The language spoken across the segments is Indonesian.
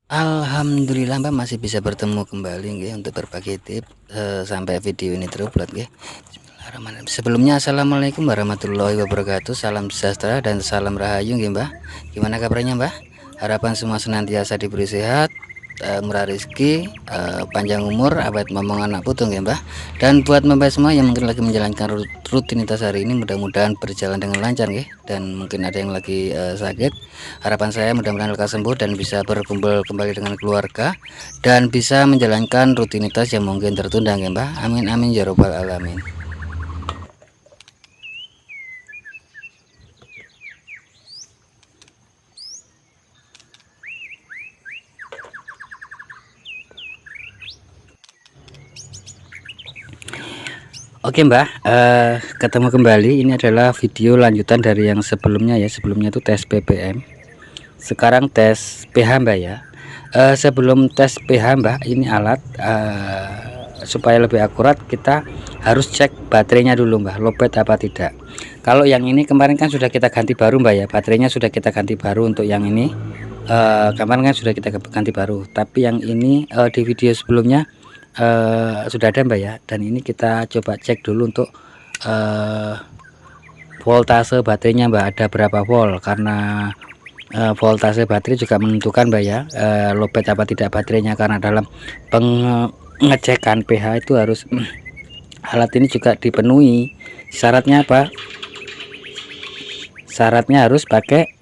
Alhamdulillah Mbak masih bisa bertemu kembali nggih untuk berbagi tips sampai video ini terupload nggih. Bismillahirrahmanirrahim. Sebelumnya assalamualaikum warahmatullahi wabarakatuh. Salam sejahtera dan salam rahayu nggih Mbak. Gimana kabarnya Mbak? Harapan semua senantiasa diberi sehat, murah rezeki, panjang umur, awet momong anak putung ya Mbah. Dan buat Mbak semua yang mungkin lagi menjalankan rutinitas hari ini, mudah-mudahan berjalan dengan lancar ya. Dan mungkin ada yang lagi sakit, harapan saya mudah-mudahan lekas sembuh dan bisa berkumpul kembali dengan keluarga dan bisa menjalankan rutinitas yang mungkin tertunda ya Mbah. Amin amin ya robbal alamin. Oke Mbah, ketemu kembali. Ini adalah video lanjutan dari yang sebelumnya ya. Sebelumnya itu tes PPM, sekarang tes pH Mbak ya. Sebelum tes pH Mbak, ini alat supaya lebih akurat kita harus cek baterainya dulu Mbak, lowbat apa tidak. Kalau yang ini kemarin kan sudah kita ganti baru Mbak ya, baterainya sudah kita ganti baru. Untuk yang ini kemarin kan sudah kita ganti baru, tapi yang ini di video sebelumnya sudah ada Mbak ya. Dan ini kita coba cek dulu untuk voltase baterainya Mbak, ada berapa volt, karena voltase baterai juga menentukan Mbak ya, lowbat apa tidak baterainya. Karena dalam pengecekan pH itu harus alat ini juga dipenuhi syaratnya apa, syaratnya harus pakai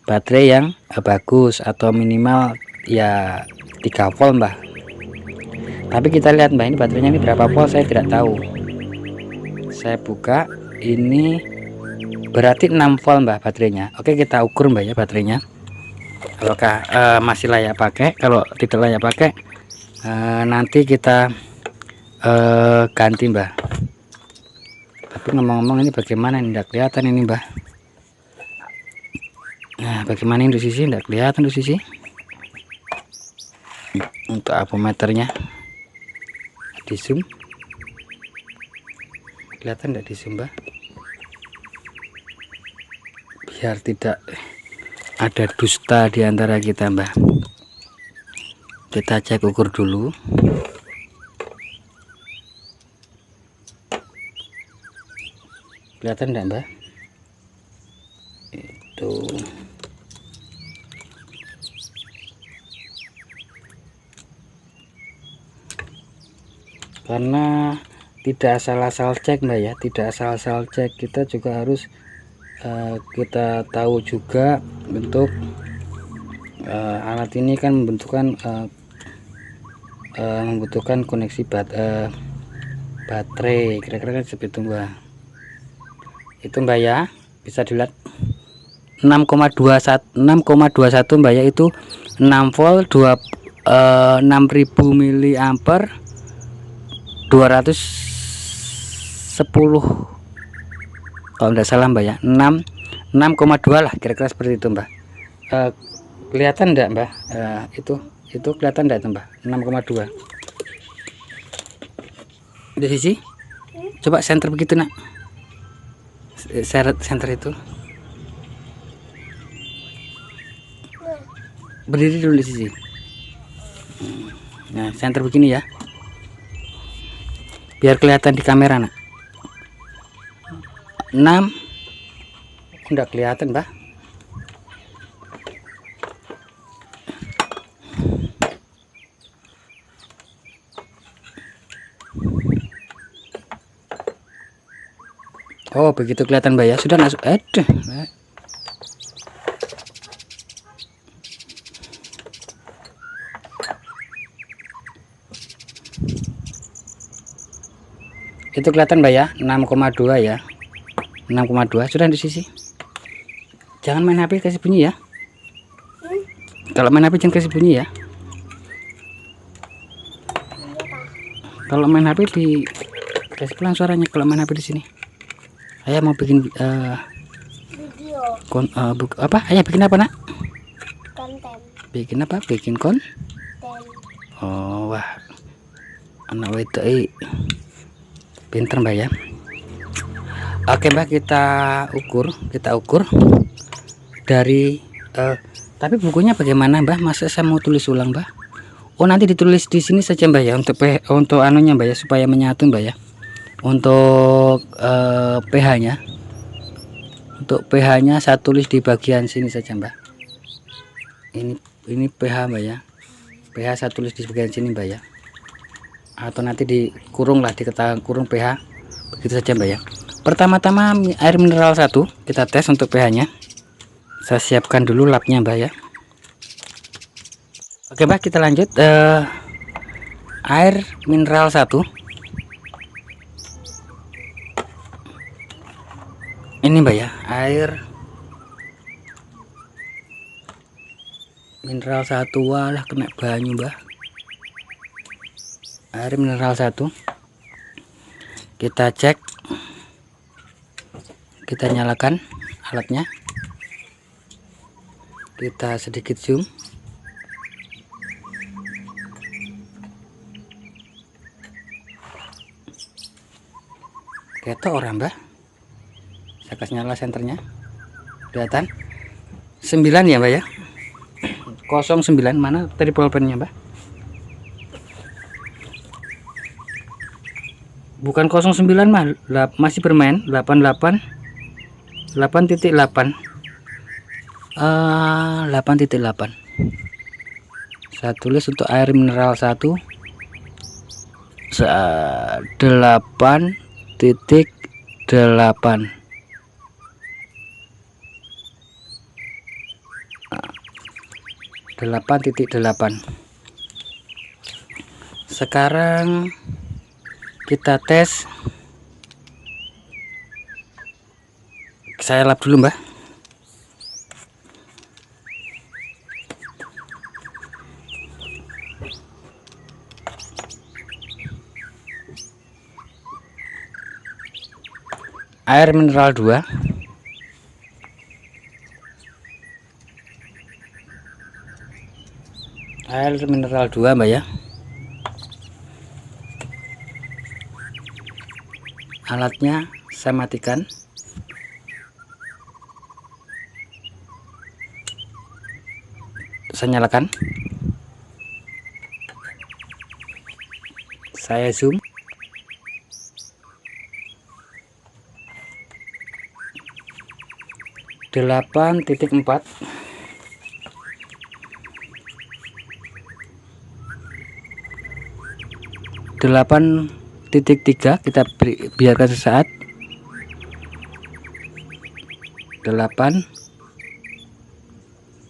baterai yang bagus atau minimal ya 3 volt Mbak. Tapi kita lihat Mbak, ini baterainya ini berapa volt saya tidak tahu. Saya buka, ini berarti 6 volt Mbak baterainya. Oke, kita ukur Mbak ya baterainya, apakah masih layak pakai. Kalau tidak layak pakai, nanti kita ganti Mbak. Tapi ngomong-ngomong, ini bagaimana ini, tidak kelihatan ini Mbak. Nah, bagaimana ini sisi, tidak kelihatan di sisi. Untuk apometernya di zoom, kelihatan tidak di zoom Mbak, biar tidak ada dusta di antara kita Mbak. Kita cek ukur dulu. Kelihatan enggak Mbak? Itu karena tidak asal-asal cek Mbak ya, tidak asal-asal cek. Kita juga harus kita tahu juga bentuk alat ini kan membutuhkan koneksi baterai, kira-kira kan seperti itu Mbak. Itu Mbak ya, bisa dilihat 6,21 Mbak ya, itu 6 volt 6000 miliampere 210 kalau tidak salah Mbak ya, 6,2 lah kira-kira seperti itu Mbak. Kelihatan enggak Mbak? Itu kelihatan enggak itu Mbak, 6,2 di sisi. Coba center begitu nak, center itu berdiri dulu di sisi. Nah, center begini ya, biar kelihatan di kamera nak. 6 enggak kelihatan Mbak. Oh begitu kelihatan Mbak ya, sudah masuk. Aduh, itu kelihatan Mbak ya, 6,2 ya, 6,2 sudah di sisi. Jangan main HP kasih bunyi ya, kalau main HP jangan kasih bunyi ya. Kalau main HP di kasih pelan suaranya kalau main HP di sini. Ayah mau bikin video apa? Ayah bikin apa nak? konten. Bikin apa? Bikin konten. Oh wah, anak itu pinter Mbak ya. Oke Mbak, kita ukur dari Tapi bukunya bagaimana Mbah? Masa saya mau tulis ulang Mbah? Oh nanti ditulis di sini saja Mbah ya, untuk anunya Mbah ya, supaya menyatu Mbah ya. Untuk pH nya, saya tulis di bagian sini saja Mbah. Ini pH Mbah ya, pH saya tulis di bagian sini Mbah ya, atau nanti dikurung lah, diketahui kurung pH, begitu saja Mbah ya. Pertama-tama air mineral 1 kita tes untuk pH nya. Saya siapkan dulu lapnya Mbah ya. Oke Mbah, kita lanjut. Air mineral 1 ini Mbah ya, air mineral 1. Walah kena banyu Mbah. Air mineral 1 kita cek, kita nyalakan alatnya, kita sedikit zoom. Ketok orang Mbah, saya kasih nyala senternya, kelihatan 9 ya Mbah ya, 09. Mana tadi pulpennya Mbah? Bukan 09 mah, masih bermain 88 8.8 8.8. Saya tulis untuk air mineral 1 8.8. 8.8. Sekarang kita tes. Saya lap dulu Mbah. Air mineral 2 Mbak ya. Alatnya saya matikan. Saya nyalakan. Saya zoom. Delapan titik 4. Delapan titik 3 kita biarkan sesaat. 8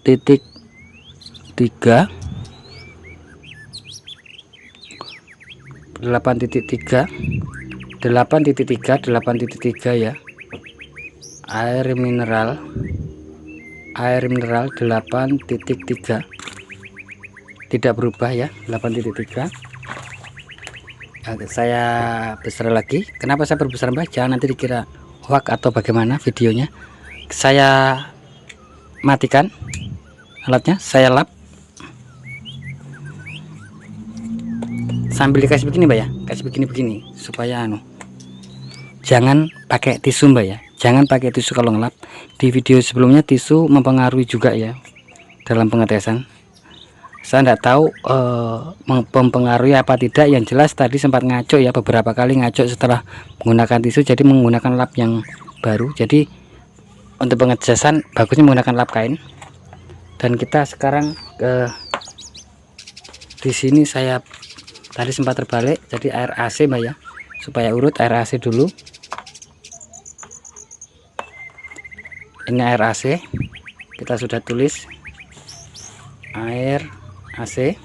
titik 3 ya. Air mineral 8.3 tidak berubah ya, 8.3. Saya besar lagi. Kenapa saya perbesar Mbah? Jangan nanti dikira hoax atau bagaimana videonya. Saya matikan alatnya, saya lap sambil dikasih begini Mbak ya, kasih begini supaya jangan pakai tisu Mbak ya, jangan pakai tisu kalau ngelap. Di video sebelumnya tisu mempengaruhi juga ya dalam pengetesan. Saya tidak tahu mempengaruhi apa tidak, yang jelas tadi sempat ngaco ya, beberapa kali ngaco setelah menggunakan tisu, jadi menggunakan lap yang baru. Jadi untuk pengetesan bagusnya menggunakan lap kain. Dan kita sekarang di sini saya tadi sempat terbalik, jadi air AC Mbak ya, supaya urut air AC dulu. Ini air AC, kita sudah tulis air AC.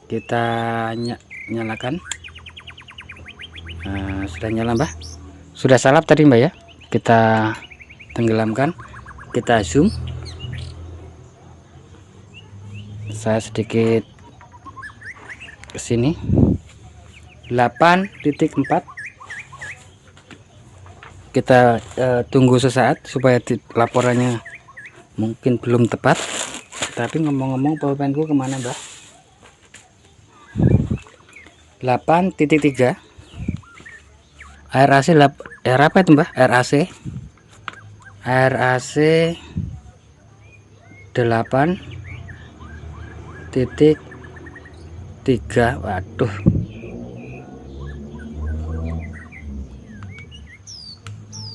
Kita nyalakan. Nah, sudah nyala Mbak, sudah salap tadi Mbak ya. Kita tenggelamkan, kita zoom. Saya sedikit ke sini. 8.4. Kita tunggu sesaat supaya laporannya mungkin belum tepat. Tapi ngomong-ngomong pulpenku kemana Mbak? 8.3. Air AC air apa itu Mbak? Air AC air AC 8.3. Waduh,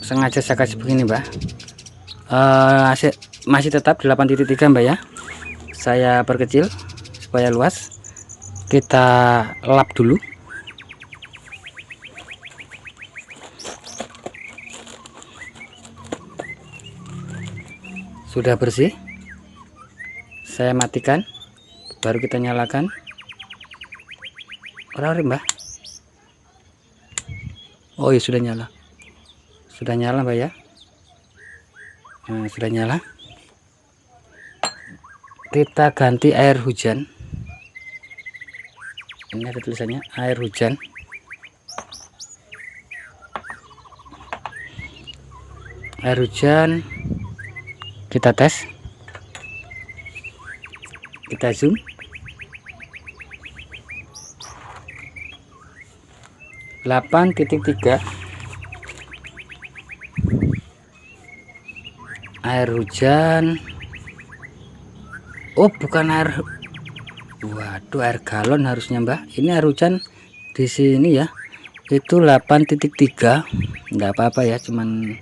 sengaja saya kasih begini Mbak. Masih tetap 8.3 Mbak ya. Saya perkecil supaya luas. Kita lap dulu. Sudah bersih, saya matikan, baru kita nyalakan. Orang Mbak. Oh iya, sudah nyala Mbak ya. Nah, sudah nyala. Kita ganti air hujan. Ini ada tulisannya air hujan. Air hujan kita tes, kita zoom. Delapan titik 3 air hujan. Oh bukan air, waduh, air galon harusnya Mbak. Ini air hujan di sini ya, itu 8.3. Enggak apa-apa ya, cuman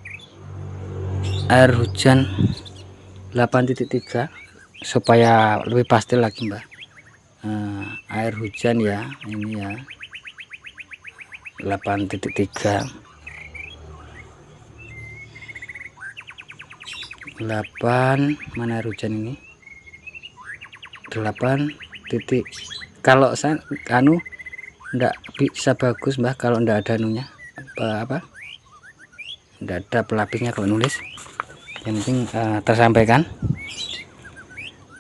air hujan 8.3 supaya lebih pasti lagi Mbak. Air hujan ya, ini ya 8.3. 8 mana air hujan ini? 8 titik. Kalau saya enggak bisa bagus Mbak kalau enggak ada anunya, apa enggak ada pelapisnya kalau nulis. Yang penting tersampaikan.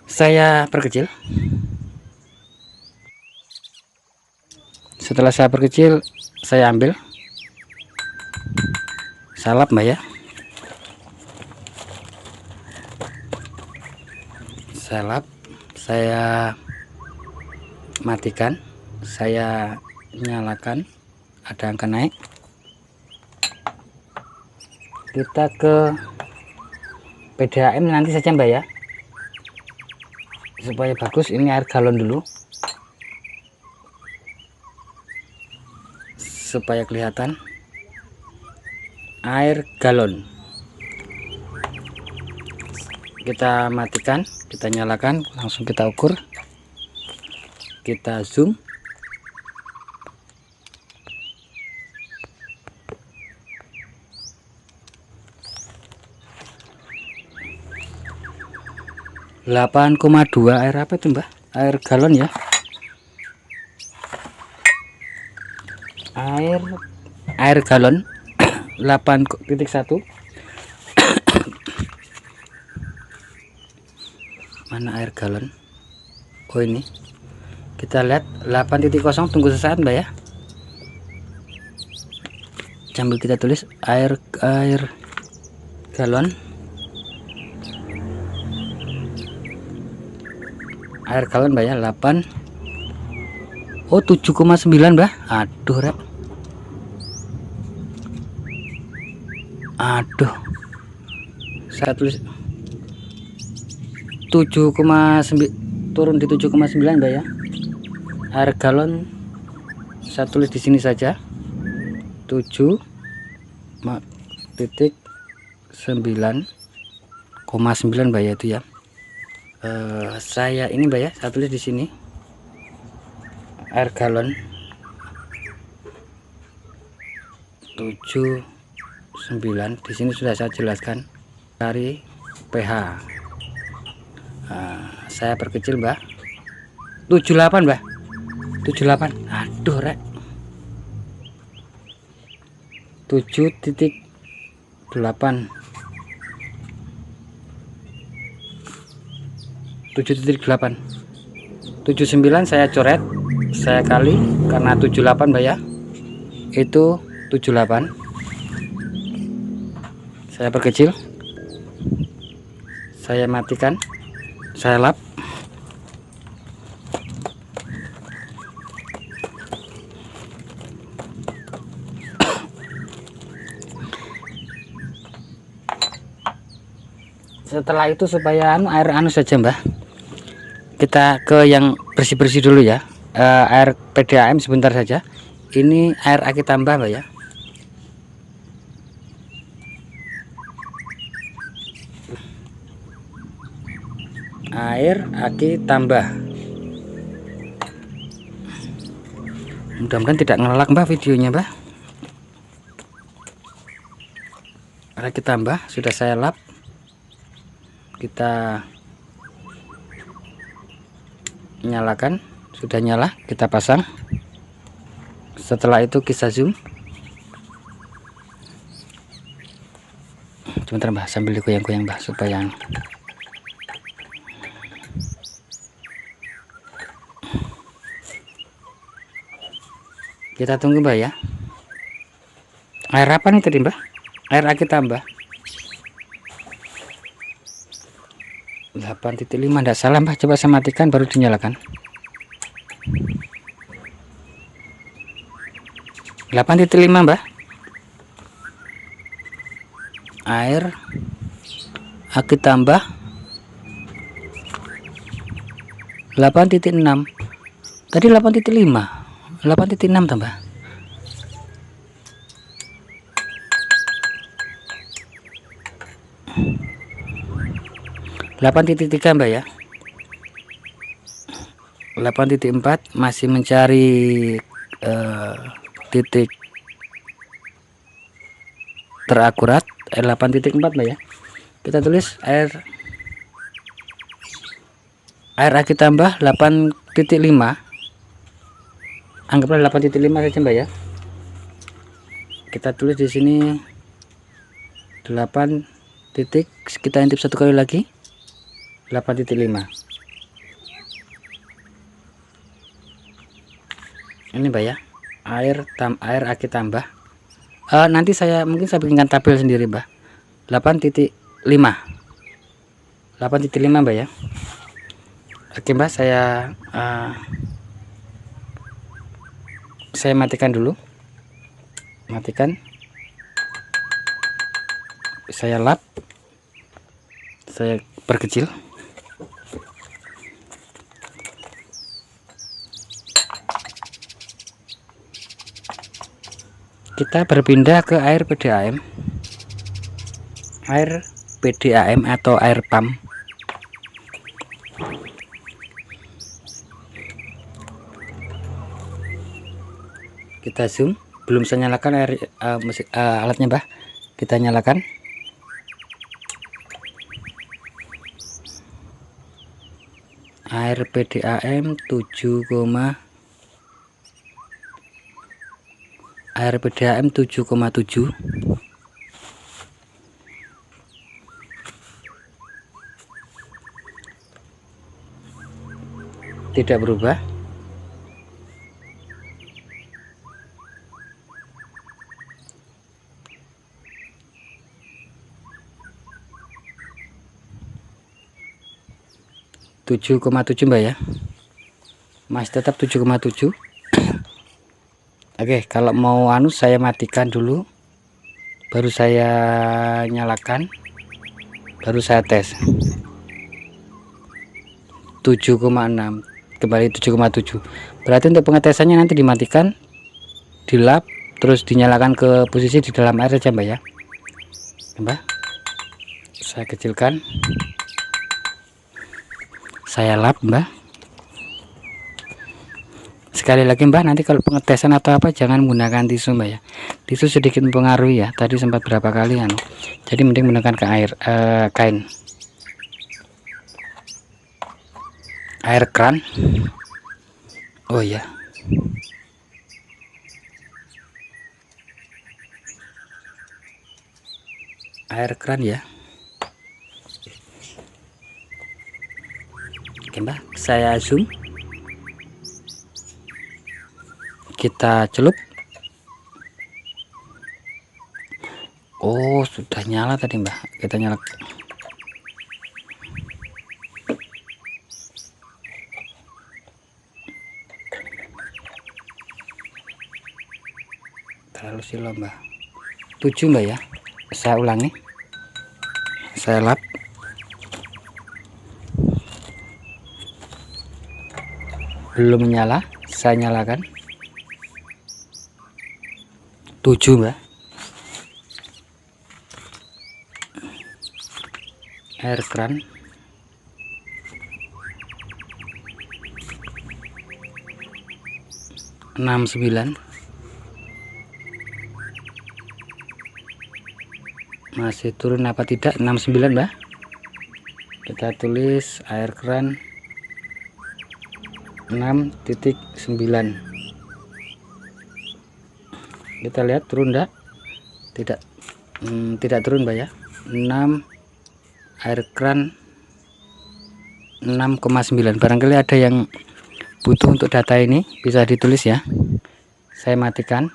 Saya perkecil. Setelah saya perkecil, saya ambil, salap Mbak ya. Salap, saya matikan, saya nyalakan, ada angka naik. Kita ke PDAM nanti saja Mbak ya, supaya bagus. Ini air galon dulu supaya kelihatan. Air galon kita matikan, kita nyalakan, langsung kita ukur, kita zoom. (8,2) air apa itu Mbak? Air galon ya. Air galon 8.1. Mana air galon? Oh ini. Kita lihat 8.0. Tunggu sesaat Mbak ya. Sambil kita tulis air galon. Air galon Mbak ya, 8. Oh 7,9 Mbak. Aduh rek. Aduh, saya tulis 7,9, turun di 7,9 Mbak ya. Air galon saya tulis di sini saja 7,9,9 Mbak ya, itu ya. Saya ini Mbak ya, saya tulis di sini air galon 7,9. Di sini sudah saya jelaskan dari pH. Saya perkecil Mbak, 78 Mbak, 78. Aduh rek, 7.8, 7.8, 79 saya coret, saya kali karena 78 Mbak ya, itu 78. Saya perkecil, saya matikan, saya lap. Setelah itu supaya air saja mbah, kita ke yang bersih-bersih dulu ya. Air PDAM sebentar saja. Ini air aki tambah mbak ya. Air aki tambah. Mudah-mudahan tidak ngelak mbak videonya mbak. Air aki tambah sudah saya lap. Kita nyalakan, sudah nyala, kita pasang. Setelah itu kita zoom. Sebentar mbak, sambil digoyang-goyang mbak supaya kita tunggu mbak ya. Air apa nih tadi mbak? Air aki tambah 8.5, tidak salah mbak. Coba saya matikan baru dinyalakan. 8.5 mbak. Air aki tambah 8.6. Tadi 8.5, 8.6 tambah. (8.3) mbak ya. 8.4 masih mencari titik terakurat. 8.4 mbak ya. Kita tulis air aki tambah 8.5. Anggaplah 8.5 saja mbak ya. Kita tulis di sini 8 titik, kita intip satu kali lagi 8.5. Ini mbak ya, air aki tambah. Nanti mungkin saya bikinkan tabel sendiri mbak. 8.5 mbak ya. Oke mbak, saya matikan dulu. Matikan, saya lap, saya perkecil. Kita berpindah ke air PDAM. Air PDAM atau air pump. Kita zoom. Belum saya nyalakan alatnya mbah. Kita nyalakan. Air PDAM 7, air PDAM 7,7. Tidak berubah. (7,7) mbak ya. Masih tetap 7,7. Oke, kalau mau saya matikan dulu, baru saya nyalakan, baru saya tes. 7,6 kembali 7,7. Berarti untuk pengetesannya nanti dimatikan, dilap, terus dinyalakan ke posisi di dalam air saja mbak ya. Mbak, saya kecilkan, saya lap mbak. Sekali lagi mbak, nanti kalau pengetesan atau apa jangan menggunakan tisu mbak ya. Tisu sedikit mempengaruhi ya. Tadi sempat berapa kali jadi mending menggunakan kain, air keran. Oh ya, air keran ya. Oke mbak, saya zoom. Kita celup. Oh, sudah nyala tadi mbak. Kita nyalakan. Terlalu silau mbak. 7 mbak ya. Saya ulangi, saya lap. belum menyala, saya nyalakan. 7 Mbak. Air keran. 69. Masih turun apa tidak? 69 Mbak. Kita tulis air keran 6.9. Kita lihat turun enggak? Tidak. Tidak turun Mbak ya. 6 air keran 6,9. Barangkali ada yang butuh untuk data ini, bisa ditulis ya. Saya matikan.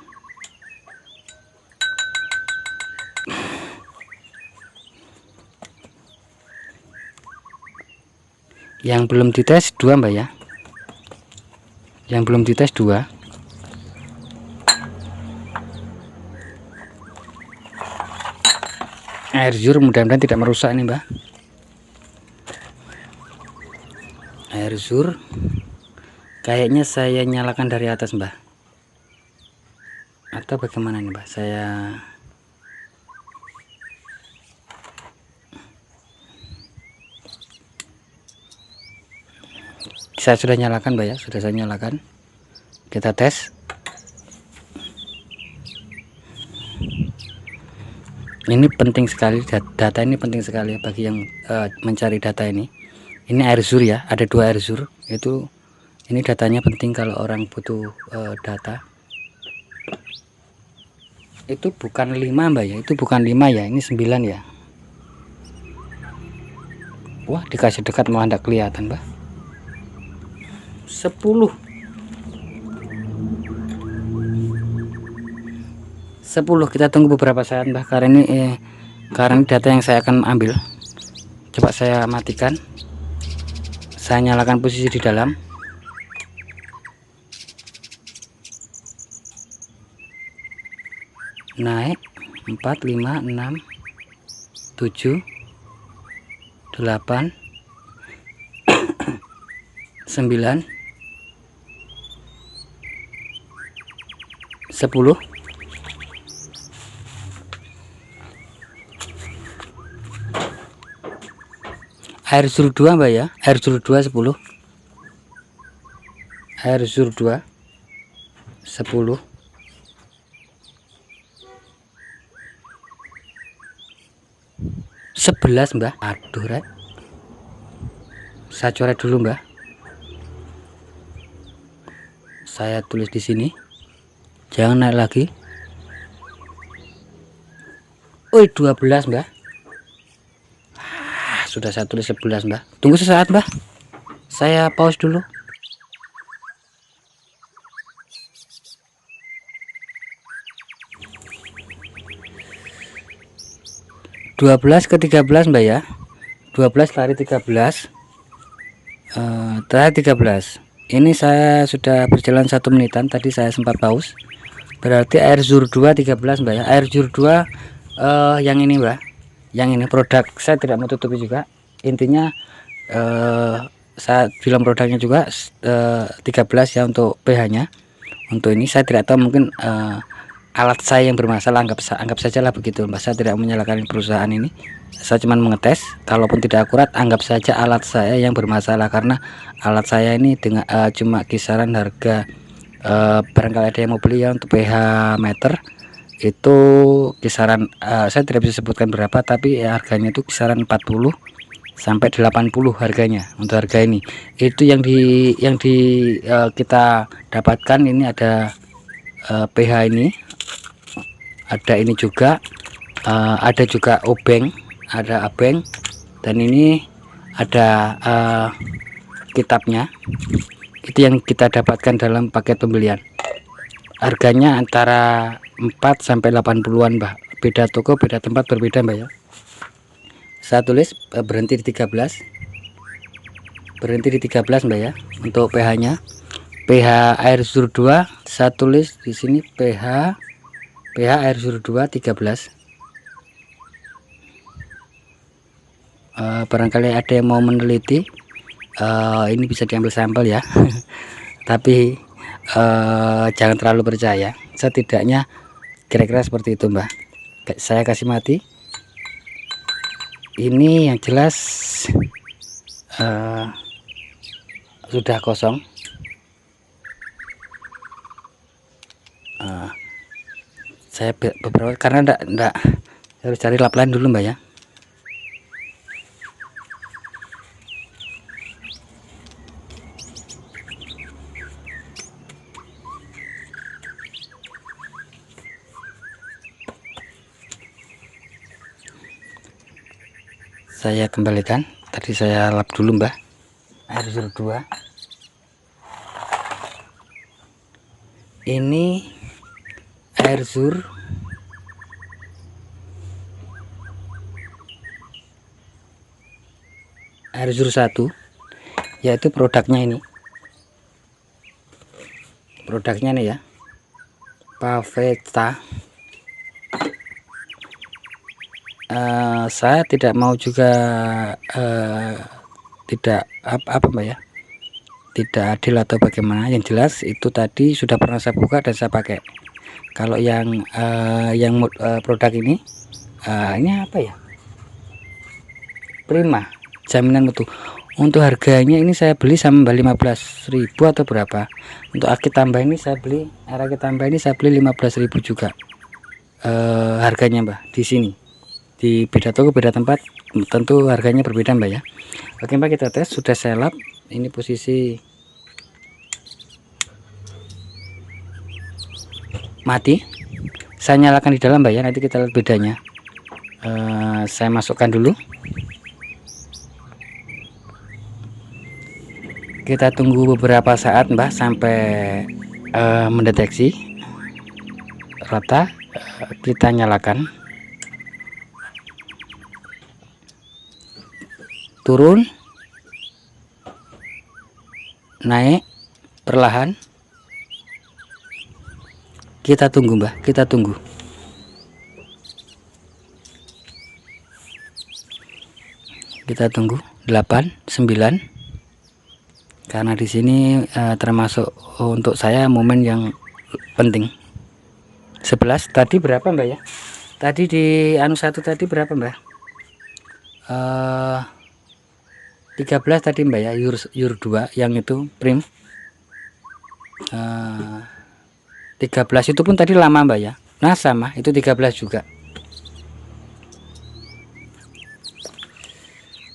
Yang belum dites 2 Mbak ya. Yang belum dites 2. Air zur mudah-mudahan tidak merusak nih Mbak. Air zur kayaknya saya nyalakan dari atas Mbak, atau bagaimana nih Mbak? Saya sudah nyalakan Mbak ya, sudah saya nyalakan. Kita tes. Ini penting sekali, data ini penting sekali bagi yang mencari data ini. Ini air zur ya, ada 2 air zur. Ini datanya penting kalau orang butuh data. Itu bukan 5 Mbak ya, itu bukan 5 ya, ini 9 ya. Wah, dikasih dekat malah tidak kelihatan Mbak. 10. 10. Kita tunggu beberapa saat Mbak, karena ini data yang saya akan ambil. Coba saya matikan, saya nyalakan posisi di dalam. Naik 4, 5, 6, 7, 8, 9, 10. Air zur 2 Mbak ya, air zur 2 10. Air zur 2 10. 11 Mbak. Aduh rek, saya coret dulu Mbak. Saya tulis di sini, jangan naik lagi. 12 Mbak. Sudah saya tulis 11 Mbak. Tunggu sesaat Mbak, saya pause dulu. 12 ke 13 Mbak ya. 12 kali 13 terakhir 13. Ini saya sudah berjalan 1 menitan, tadi saya sempat pause. Berarti air zur 2 13 Mbak ya. Air zur 2 yang ini Mbak, yang ini produk saya tidak mau tutupi juga. Intinya saya bilang produknya juga 13 ya untuk pH nya. Untuk ini saya tidak tahu, mungkin alat saya yang bermasalah, anggap saja lah begitu Mbak. Saya tidak menyalahkan perusahaan ini, saya cuma mengetes. Kalaupun tidak akurat, anggap saja alat saya yang bermasalah, karena alat saya ini dengan cuma kisaran harga barangkali ada yang mau beli ya, untuk pH meter itu kisaran saya tidak bisa sebutkan berapa, tapi harganya itu kisaran 40 sampai 80 harganya. Untuk harga ini itu yang kita dapatkan. Ini ada pH ini, ada ini juga, ada juga obeng, ada abeng, dan ini ada kitabnya. Itu yang kita dapatkan dalam paket pembelian. Harganya antara 4 sampai 80-an Mbak. Beda toko, beda tempat, berbeda Mbak ya. Saya tulis berhenti di 13. Berhenti di 13 Mbak ya. Untuk pH nya, pH air zur 2 saya tulis di sini, pH air zur 2 13. Barangkali ada yang mau meneliti, ini bisa diambil sampel ya. tapi jangan terlalu percaya. Setidaknya kira-kira seperti itu Mbah. Saya kasih mati. Ini yang jelas sudah kosong. Saya beberapa karena enggak harus cari lap lain dulu Mbak ya. Saya kembalikan, tadi saya lap dulu Mbah, air sur 2. Ini air sur air sur 1, yaitu produknya ini. Produknya nih ya, Pavetta. Saya tidak mau juga tidak apa Mbak ya, tidak adil atau bagaimana. Yang jelas itu tadi sudah pernah saya buka dan saya pakai. Kalau yang produk ini apa ya, Prima, jaminan mutu. Untuk harganya ini saya beli sama 15.000 atau berapa. Untuk aki tambah ini saya beli, aki tambah ini saya beli 15.000 juga. Harganya Mbak di sini. Di beda toko beda tempat tentu harganya berbeda Mbak ya. Oke Mbak, kita tes. Sudah saya lap. Ini posisi mati. Saya nyalakan di dalam Mbak ya, nanti kita lihat bedanya. Saya masukkan dulu. Kita tunggu beberapa saat Mbak sampai mendeteksi rata. Kita nyalakan, turun, naik perlahan. Kita tunggu Mbak, kita tunggu. Kita tunggu 8, 9. Karena di sini termasuk untuk saya momen yang penting. 11 tadi berapa Mbak ya? Tadi di anu 1 tadi berapa Mbak? 13 tadi Mbak ya, yur 2 yang itu prim. 13 itu pun tadi lama Mbak ya. Nah sama, itu 13 juga.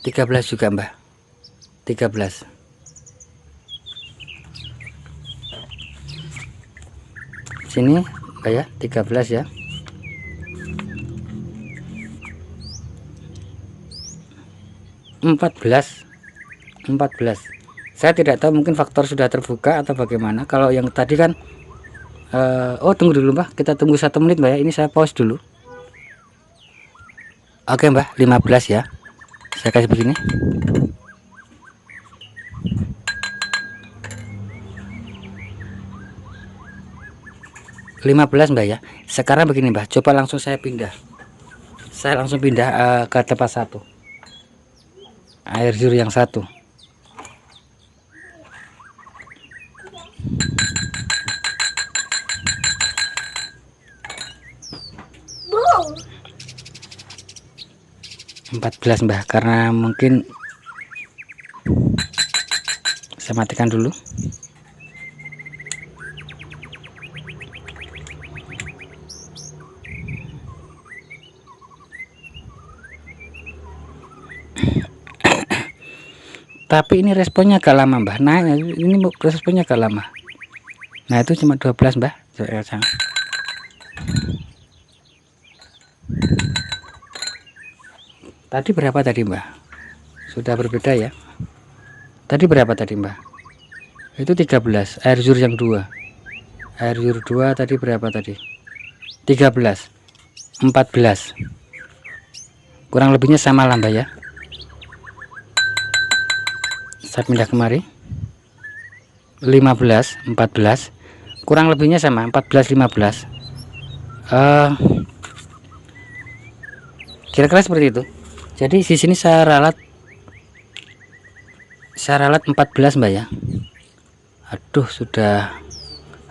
13 juga Mbak. 13. Sini Mbak ya, 13 ya. 14. Saya tidak tahu, mungkin faktor sudah terbuka atau bagaimana. Kalau yang tadi kan oh tunggu dulu Mbak, kita tunggu 1 menit Mbak ya. Ini saya pause dulu. Oke Mbak, 15 ya. Saya kasih begini. Mbak ya. Sekarang begini Mbak, coba langsung saya pindah. Saya langsung pindah ke tempat 1. Air sur yang 1. Boom. 14 Mbak, karena mungkin saya matikan dulu. Tapi ini responnya agak lama Mbak. Nah ini responnya agak lama. Nah itu cuma 12 Mbak. Tadi berapa tadi Mbak? Sudah berbeda ya. Tadi berapa tadi Mbak? Itu 13. Air sur yang 2. Air sur 2 tadi berapa tadi? 13. 14. Kurang lebihnya sama lah Mbak ya. Saya pindah kemari. 15, 14. Kurang lebihnya sama, 14, 15. Kira-kira seperti itu. Jadi di sini saya ralat 14 Mbak ya. Aduh, sudah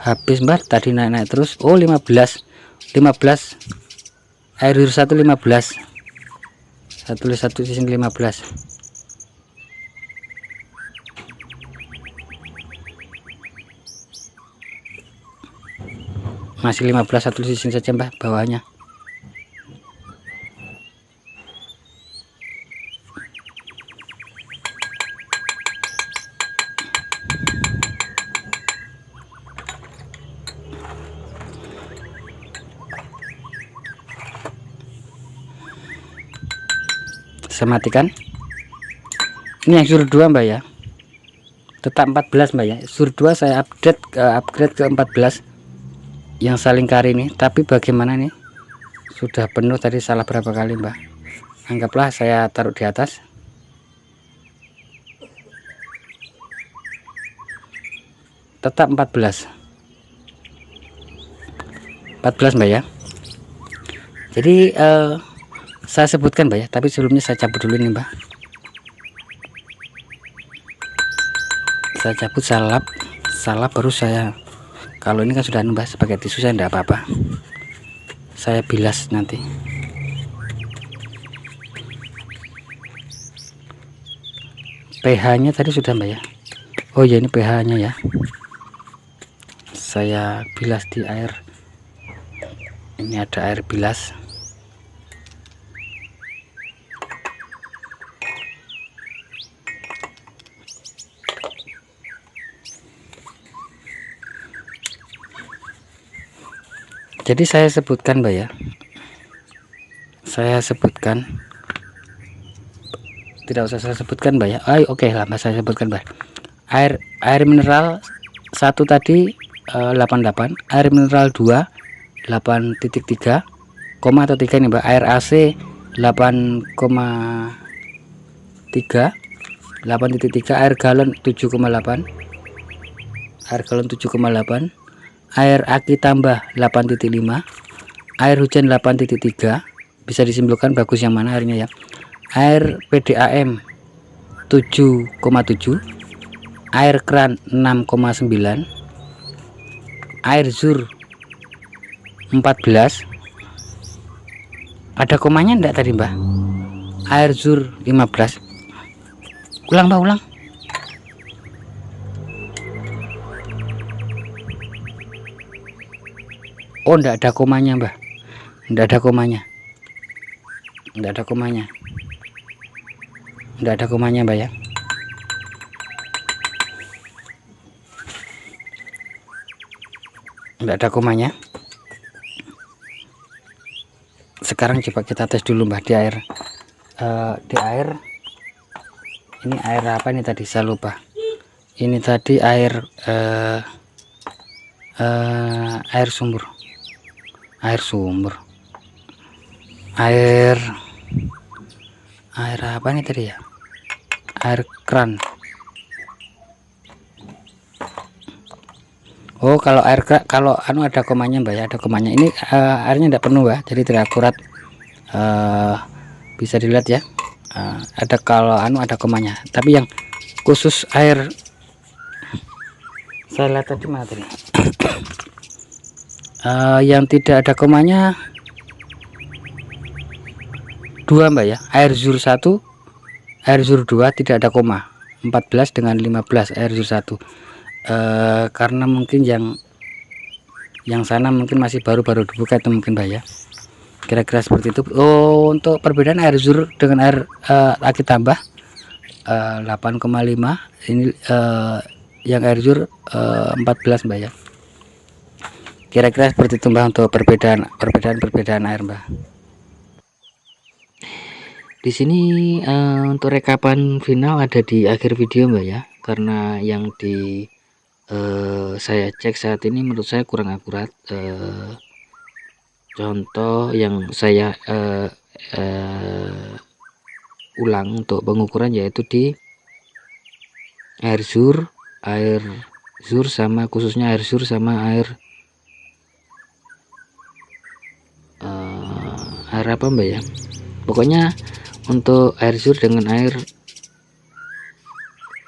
habis Mbak, tadi naik-naik terus. Oh, 15 air zur 1 15, saya tulis satu di sini 15. Masih 15, satu di sini saja Mbak, bawahnya. Saya matikan. Ini yang sur 2 Mbak ya, tetap 14 Mbak ya. Sur 2 saya upgrade ke 14 yang saling kari ini, tapi bagaimana nih, sudah penuh tadi, salah berapa kali Mbak. Anggaplah saya taruh di atas. Tetap 14 Mbak ya. Jadi saya sebutkan Mbak ya, tapi sebelumnya saya cabut dulu nih Mbak. Saya cabut salap baru saya, kalau ini kan sudah Mbak sebagai tisu, saya enggak apa-apa, saya bilas nanti. pH-nya tadi sudah Mbak ya. Oh ya, ini pH-nya ya, saya bilas di air. Ini ada air bilas. Jadi saya sebutkan Mbak ya, saya sebutkan, tidak usah saya sebutkan Mbak ya. Oke lah Mbak, saya sebutkan Mbak. Air mineral 1 tadi 88, air mineral 2 8.3, koma atau 3 nih Mbak. Air AC 8,3, 8.3, air galon 7,8, air galon 7,8, air aki tambah 8.5, air hujan 8.3. Bisa disimpulkan bagus yang mana airnya ya. Air PDAM 7,7, air keran 6,9, air zur 14. Ada komanya enggak tadi Mbak? Air zur 15. Ulang Mbak, ulang. Oh, enggak ada komanya Mbak, enggak ada komanya, enggak ada komanya, enggak ada komanya Mbak ya. Enggak ada komanya. Sekarang coba kita tes dulu Mbak di air. Di air ini, air apa ini tadi, saya lupa. Ini tadi air air sumur, air apa ini tadi ya, air keran. Oh, kalau kalau ada komanya Mbak ya, ada komanya. Ini airnya tidak penuh Mbak, jadi tidak akurat. Bisa dilihat ya, ada kalau ada komanya. Tapi yang khusus air, saya lihat tadi mana tadi, yang tidak ada komanya 2 Mbak ya. Air zur 1, air zur 2 tidak ada koma, 14 dengan 15 air zur 1. Karena mungkin yang sana mungkin masih baru dibuka itu mungkin Mbak ya, kira-kira seperti itu. Oh, untuk perbedaan air zur dengan air aki tambah 8,5, ini yang air zur 14 Mbak ya. Kira-kira seperti itu Mbak untuk perbedaan air Mbak. Di sini untuk rekapan final ada di akhir video Mbak ya, karena yang di saya cek saat ini menurut saya kurang akurat. Contoh yang saya ulang untuk pengukuran yaitu di air zur sama, khususnya air zur sama air apa Mbak ya. Pokoknya untuk air zur dengan air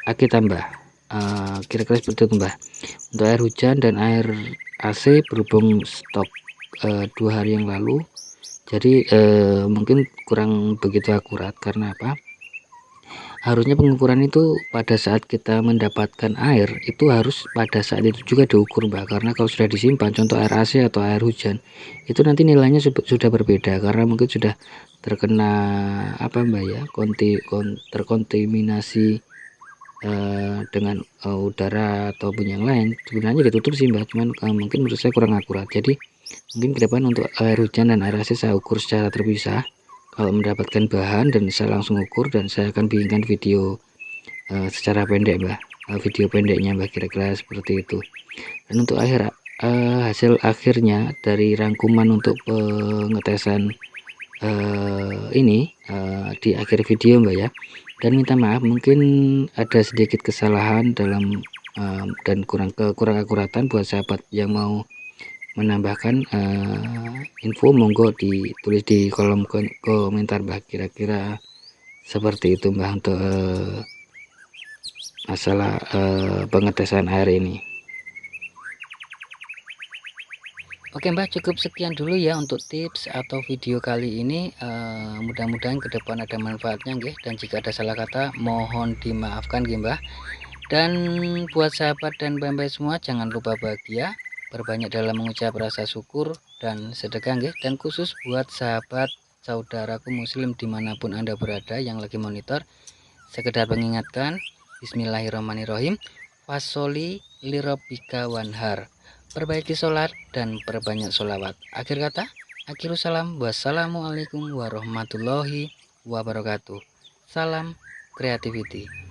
aki tambah kira-kira seperti itu Mbah. Untuk air hujan dan air AC berhubung stok 2 hari yang lalu, jadi mungkin kurang begitu akurat. Karena apa? Harusnya pengukuran itu pada saat kita mendapatkan air itu harus pada saat itu juga diukur Mbak, karena kalau sudah disimpan contoh air AC atau air hujan itu nanti nilainya sudah berbeda karena mungkin sudah terkena apa Mbak ya, terkontaminasi dengan udara ataupun yang lain. Sebenarnya ditutup sih Mbak, cuman mungkin menurut saya kurang akurat. Jadi mungkin ke depan untuk air hujan dan air AC saya ukur secara terpisah. Kalau mendapatkan bahan dan saya langsung ukur, dan saya akan bikinkan video secara pendek Mbak, video pendeknya Mbak, kira-kira seperti itu. Dan untuk hasil akhirnya dari rangkuman untuk pengetesan ini di akhir video Mbak ya, dan minta maaf mungkin ada sedikit kesalahan dalam dan kurang akuratan. Buat sahabat yang mau menambahkan info, monggo ditulis di kolom komentar Mbak, kira-kira seperti itu Mbak untuk masalah pengetesan air ini. Oke Mbak, cukup sekian dulu ya untuk tips atau video kali ini. Mudah-mudahan ke depan ada manfaatnya nggih, dan jika ada salah kata mohon dimaafkan nggih Mbak. Dan buat sahabat dan mbak-mbak semua, jangan lupa bahagia, berbanyak dalam mengucap rasa syukur dan sedekah nggih. Dan khusus buat sahabat saudaraku muslim dimanapun Anda berada yang lagi monitor, sekedar mengingatkan, bismillahirrahmanirrahim, fasoli lirobika wanhar, perbaiki sholat dan perbanyak sholawat. Akhir kata, akhirus salam, wassalamualaikum warahmatullahi wabarakatuh. Salam creativity.